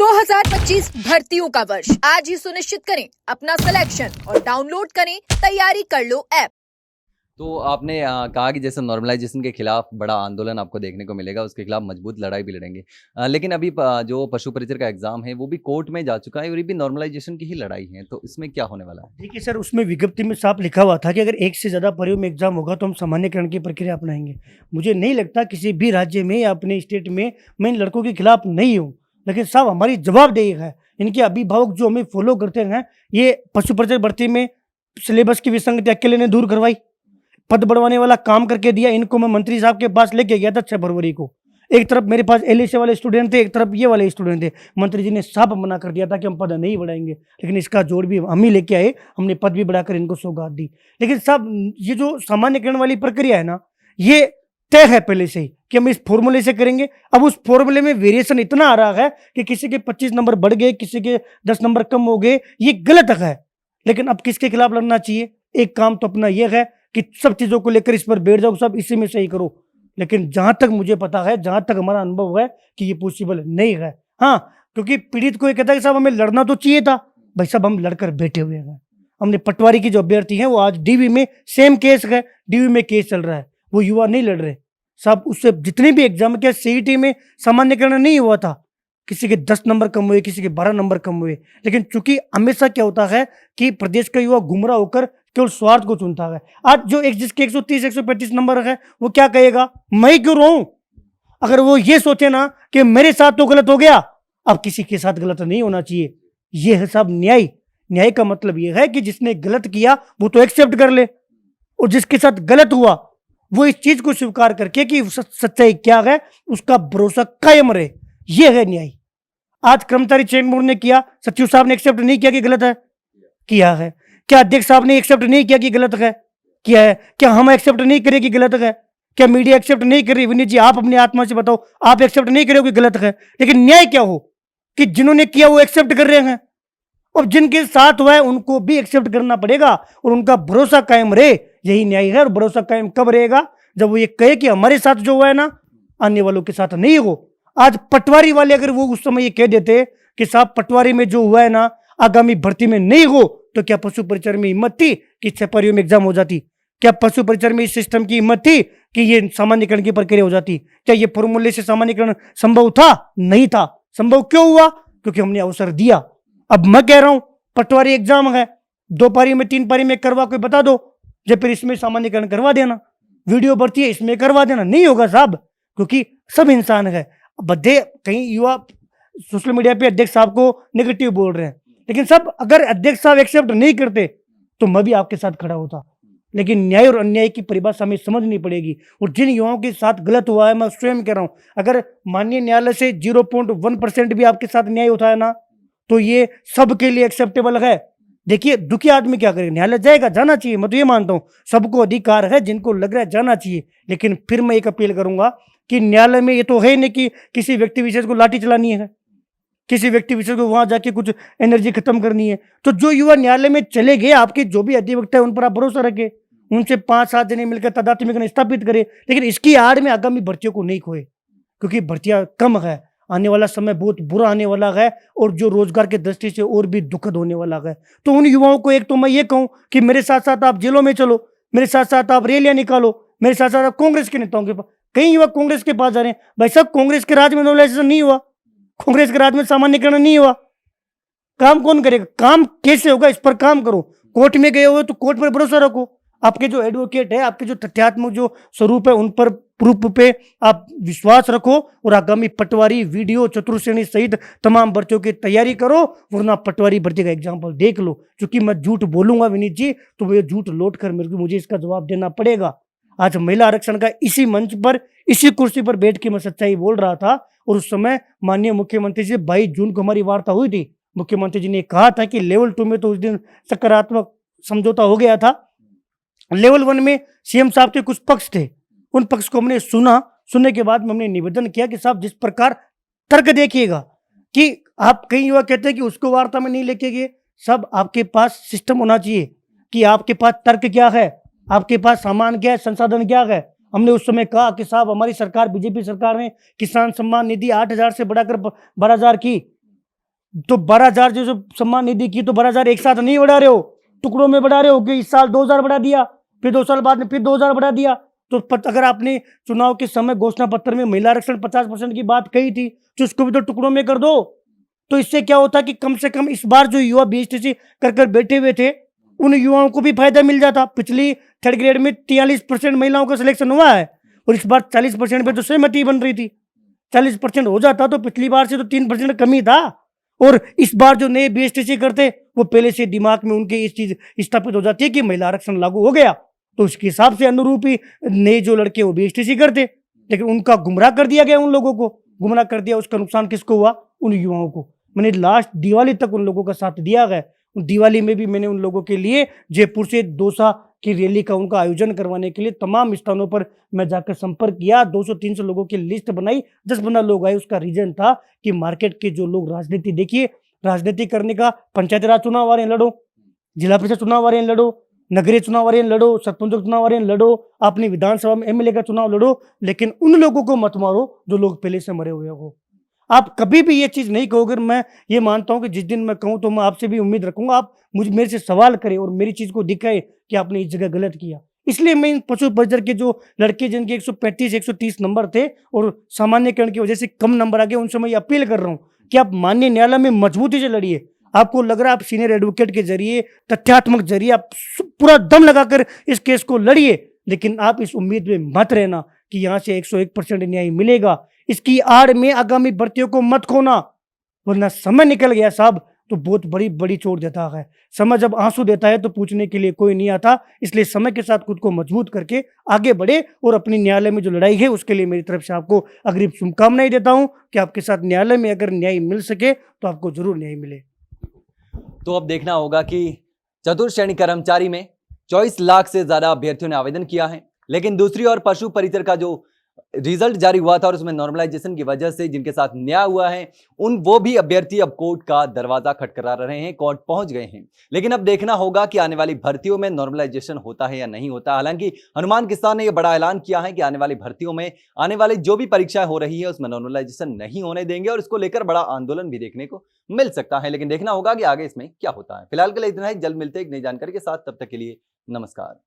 2025 भर्तियों का वर्ष आज ही सुनिश्चित करें अपना सिलेक्शन और डाउनलोड करें तैयारी कर लो ऐप। तो आपने कहा कि जैसे नॉर्मलाइजेशन के खिलाफ बड़ा आंदोलन आपको देखने को मिलेगा, उसके खिलाफ मजबूत लड़ाई भी लड़ेंगे। लेकिन अभी जो पशु परिचर का एग्जाम है वो भी कोर्ट में जा चुका है और ये भी नॉर्मलाइजेशन की ही लड़ाई है, तो इसमें क्या होने वाला है? देखिए सर, उसमें विज्ञप्ति में साफ लिखा हुआ था कि अगर एक से ज़्यादा परियों में एग्जाम होगा तो हम सामान्यकरण की प्रक्रिया अपनाएंगे। मुझे नहीं लगता किसी भी राज्य में या अपने स्टेट में मैं इन लड़कों के खिलाफ नहीं हूँ, लेकिन साहब हमारी जवाबदेही है। इनके अभिभावक जो हमें फॉलो करते हैं, ये पशु परिचर भर्ती में सिलेबस की विसंगति अकेले ने दूर करवाई, पद बढ़वाने वाला काम करके दिया। इनको मैं मंत्री साहब के पास लेके गया था 6 फरवरी को। एक तरफ मेरे पास एलएसए वाले स्टूडेंट थे, एक तरफ ये वाले स्टूडेंट थे। मंत्री जी ने साफ मना कर दिया था कि हम पद नहीं बढ़ाएंगे, लेकिन इसका जोड़ भी हम ही लेके आए। हमने पद भी बढ़ाकर इनको सौगात दी। लेकिन साहब ये जो सामान्यकरण वाली प्रक्रिया है ना, ये तय है पहले से ही कि हम इस फॉर्मूले से करेंगे। अब उस फॉर्मूले में वेरिएशन इतना आ रहा है कि किसी के 25 नंबर बढ़ गए, किसी के 10 नंबर कम हो गए, ये गलत है। लेकिन अब किसके खिलाफ लड़ना चाहिए? एक काम तो अपना यह है कि सब चीज़ों को लेकर इस पर बैठ जाओ, सब इसी में सही करो। लेकिन जहाँ तक मुझे पता है, जहाँ तक हमारा अनुभव है कि ये पॉसिबल नहीं है। हाँ, क्योंकि पीड़ित को ये कहता है कि साहब हमें लड़ना तो चाहिए था। भाई साहब हम लड़कर बैठे हुए हैं। हमने पटवारी की जो अभ्यर्थी हैं वो आज डीवी में सेम केस है, डीवी में केस चल रहा है, वो युवा नहीं लड़ रहे साहब। उससे जितने भी एग्जाम के सीईटी में सामान्यकरण नहीं हुआ था, किसी के 10 नंबर कम हुए, किसी के 12 नंबर कम हुए। लेकिन चूंकि हमेशा क्या होता है कि प्रदेश का युवा गुमराह होकर केवल स्वार्थ को चुनता है। आज जो एक जिसके 130 135 नंबर है वो क्या कहेगा, मैं क्यों रहूं? अगर वो ये सोचे ना कि मेरे साथ तो गलत हो गया, अब किसी के साथ गलत नहीं होना चाहिए। ये है साहब न्याय। न्याय का मतलब ये है कि जिसने गलत किया वो तो एक्सेप्ट कर ले, और जिसके साथ गलत हुआ वो इस चीज को स्वीकार करके कि सच्चाई क्या है उसका भरोसा कायम रहे। ये है न्याय। आज कर्मचारी चेंबर ने किया, सचिव साहब ने एक्सेप्ट नहीं किया कि गलत है, किया है। क्या अध्यक्ष साहब ने एक्सेप्ट नहीं किया कि गलत है, किया है। क्या हम एक्सेप्ट नहीं करें कि गलत है? क्या मीडिया एक्सेप्ट नहीं कर रही? विनीत जी आप अपनी आत्मा से बताओ, आप एक्सेप्ट नहीं करोगे कि गलत है। लेकिन न्याय क्या हो कि जिन्होंने किया वो एक्सेप्ट कर रहे हैं, और जिनके साथ हुआ है उनको भी एक्सेप्ट करना पड़ेगा और उनका भरोसा कायम रहे। यही न्याय है। और भरोसा कायम कब रहेगा? जब वो ये कहे कि हमारे साथ जो हुआ है ना, आने वालों के साथ नहीं हो। आज पटवारी वाले अगर वो उस समय ये कह देते कि साहब पटवारी में जो हुआ है ना आगामी भर्ती में नहीं हो, तो क्या पशु परिचर में हिम्मत थी कि 6 परियों में एग्जाम हो जाती? क्या पशु परिचर में इस सिस्टम की हिम्मत थी कि ये सामान्यकरण की प्रक्रिया हो जाती? क्या ये फॉर्मूले से सामान्यकरण संभव था? नहीं था। संभव क्यों हुआ? क्योंकि हमने अवसर दिया। अब मैं कह रहा हूं पटवारी एग्जाम है, 2 पारी में 3 पारी में करवा, कोई बता दो, जब फिर इसमें सामान्यकरण करवा देना। वीडियो बढ़ती है इसमें करवा देना, नहीं होगा साहब, क्योंकि सब इंसान है। बद्धे कहीं युवा सोशल मीडिया पे अध्यक्ष साहब को नेगेटिव बोल रहे हैं, लेकिन सब अगर अध्यक्ष साहब एक्सेप्ट नहीं करते तो मैं भी आपके साथ खड़ा होता। लेकिन न्याय और अन्याय की परिभाषा हमें समझनी पड़ेगी। और जिन युवाओं के साथ गलत हुआ है, मैं स्वयं कह रहा हूं, अगर माननीय न्यायालय से 0.1% भी आपके साथ न्याय होता है ना, तो ये सबके लिए एक्सेप्टेबल है। देखिए दुखी आदमी क्या करेगा, न्यायालय जाएगा, जाना चाहिए। मैं तो ये मानता हूं सबको अधिकार है, जिनको लग रहा है जाना चाहिए। लेकिन फिर मैं एक अपील करूंगा कि न्यायालय में ये तो है नहीं कि किसी व्यक्ति विशेष को लाठी चलानी है, किसी व्यक्ति विशेष को वहां जाके कुछ एनर्जी खत्म करनी है। तो जो युवा न्यायालय में चले गए, आपके जो भी अधिवक्ता है उन पर आप भरोसा रखें, उनसे 5-7 जने मिलकर तदात्मीकरण स्थापित करें। लेकिन इसकी आड़ में आगामी भर्तियों को नहीं खोए, क्योंकि भर्तियां कम है। आने वाला समय बहुत बुरा आने वाला है, और जो रोजगार की दृष्टि से और भी दुखद होने वाला है। तो उन युवाओं को एक तो मैं ये कहूं कि मेरे साथ साथ आप जेलों में चलो, मेरे साथ साथ आप रैलियां निकालो, मेरे साथ साथ आप कांग्रेस के नेताओं के पास। कई युवा कांग्रेस के पास जा रहे हैं। भाई साहब कांग्रेस के राज में नॉर्मलाइजेशन नहीं हुआ, कांग्रेस के राज में सामान्यकरण नहीं हुआ, काम कौन करेगा? काम कैसे होगा? इस पर काम करो। कोर्ट में गए हो तो कोर्ट पर भरोसा रखो। आपके जो एडवोकेट है, आपके जो तथ्यात्मक जो स्वरूप है, उन पर प्रूफ पे आप विश्वास रखो, और आगामी पटवारी, वीडियो, चतुर्श्रेणी सहित तमाम भर्तियों की तैयारी करो। वरना पटवारी भर्ती का एग्जाम्पल देख लो। क्योंकि मैं झूठ बोलूंगा विनीत जी, तो वो झूठ लौट कर मुझे इसका जवाब देना पड़ेगा। आज महिला आरक्षण का इसी मंच पर, इसी कुर्सी पर बैठ के मैं सच्चाई बोल रहा था, और उस समय माननीय मुख्यमंत्री जी 22 जून को हमारी वार्ता हुई थी। मुख्यमंत्री जी ने कहा था कि लेवल 2 में तो उस दिन सकारात्मक समझौता हो गया था। लेवल 1 में सीएम साहब के कुछ पक्ष थे, उन पक्ष को हमने सुना। सुनने के बाद हमने निवेदन किया कि साहब जिस प्रकार तर्क देखिएगा कि आप, कई युवा कहते हैं कि उसको वार्ता में नहीं लेके गए। सब आपके पास सिस्टम होना चाहिए कि आपके पास तर्क क्या है, आपके पास सामान क्या है, संसाधन क्या है। हमने उस समय कहा कि साहब हमारी सरकार, बीजेपी सरकार ने किसान सम्मान निधि 8,000 से बढ़ाकर 12,000 की। तो 12,000 जो सम्मान निधि की, तो 12,000 एक साथ नहीं बढ़ा रहे हो, टुकड़ों में बढ़ा रहे हो कि इस साल 2,000 बढ़ा दिया, फिर 2 साल बाद में फिर 2,000 बढ़ा दिया। तो अगर आपने चुनाव के समय घोषणा पत्र में महिला आरक्षण 50% की बात कही थी, तो उसको भी तो टुकड़ों में कर दो। तो इससे क्या होता कि कम से कम इस बार जो युवा बीएसटीसी कर बैठे हुए थे, उन युवाओं को भी फायदा मिल जाता। पिछली थर्ड ग्रेड में 43% महिलाओं का सिलेक्शन हुआ है और इस बार 40% पे तो सहमति बन रही थी। 40% हो जाता तो पिछली बार से तो 3% कमी था। और इस बार जो नए बीएसटीसी करते, वो पहले से दिमाग में उनके इस चीज स्थापित हो जाती है कि महिला आरक्षण लागू हो गया, तो उसके हिसाब से अनुरूप ही नए जो लड़के वो बीएसटीसी करते। लेकिन उनका गुमराह कर दिया गया, उन लोगों को गुमराह कर दिया। उसका नुकसान किसको हुआ? उन युवाओं को। मैंने लास्ट दिवाली तक उन लोगों का साथ दिया गया। दिवाली में भी मैंने उन लोगों के लिए जयपुर से दौसा की रैली का उनका आयोजन करवाने के लिए तमाम स्थानों पर मैं जाकर संपर्क किया। 200-300 लोगों की लिस्ट बनाई, 10-15 लोग आए। उसका रीजन था कि मार्केट के जो लोग राजनीति, देखिए राजनीति करने का, पंचायती राज चुनाव आ रहे हैं लड़ो, जिला परिषद चुनाव आ रहे हैं लड़ो, नगरीय चुनाव आ रहे हैं लड़ो, सरपंचों के चुनाव आ रहे हैं लड़ो, अपनी विधानसभा में एमएलए का चुनाव लड़ो, लेकिन उन लोगों को मत मारो जो लोग पहले से मरे हुए हो। आप कभी भी ये चीज नहीं कहोगे। मैं ये मानता हूं कि जिस दिन मैं कहूं तो मैं आपसे भी उम्मीद रखूंगा आप मेरे से सवाल करें और मेरी चीज को दिखाए कि आपने इस जगह गलत किया। इसलिए मैं इन पशु परिचर के जो लड़के जिनके 135-130 नंबर थे और सामान्यकरण की वजह से कम नंबर आ गए, उनसे मैं अपील कर रहा हूं कि आप माननीय न्यायालय में मजबूती से लड़िए। आपको लग रहा है आप सीनियर एडवोकेट के जरिए, तथ्यात्मक जरिए आप पूरा दम लगाकर इस केस को लड़िए, लेकिन आप इस उम्मीद में मत रहना कि यहाँ से 101% न्याय मिलेगा। इसकी आड़ में आगामी भर्तियों को मत खोना, वरना समय निकल गया साहब तो बहुत बड़ी बड़ी चोट देता है। समय जब आंसू देता है तो पूछने के लिए कोई नहीं आता। इसलिए समय के साथ खुद को मजबूत करके आगे बढ़े और अपनी न्यायालय में जो लड़ाई है उसके लिए मेरी तरफ से आपको अग्रिम शुभकामनाएं देता हूं कि आपके साथ न्यायालय में अगर न्याय मिल सके तो आपको जरूर न्याय मिले। तो अब देखना होगा कि चतुर्थ श्रेणी कर्मचारी में 24 लाख से ज्यादा अभ्यर्थियों ने आवेदन किया है, लेकिन दूसरी ओर पशु परिचर का जो रिजल्ट जारी हुआ था और उसमें नॉर्मलाइजेशन की वजह से जिनके साथ न्याय हुआ है वो भी अभ्यर्थी अब कोर्ट का दरवाजा खटखटा रहे हैं, कोर्ट पहुंच गए हैं। लेकिन अब देखना होगा कि आने वाली भर्तियों में नॉर्मलाइजेशन होता है या नहीं होता। हालांकि हनुमान किसान ने यह बड़ा ऐलान किया है कि आने वाली भर्तियों में आने वाली जो भी परीक्षाएं हो रही है उसमें नॉर्मलाइजेशन नहीं होने देंगे और इसको लेकर बड़ा आंदोलन भी देखने को मिल सकता है। लेकिन देखना होगा कि आगे इसमें क्या होता है। फिलहाल के लिए इतना ही, जल्द मिलते हैं एक नई जानकारी के साथ। तब तक के लिए नमस्कार।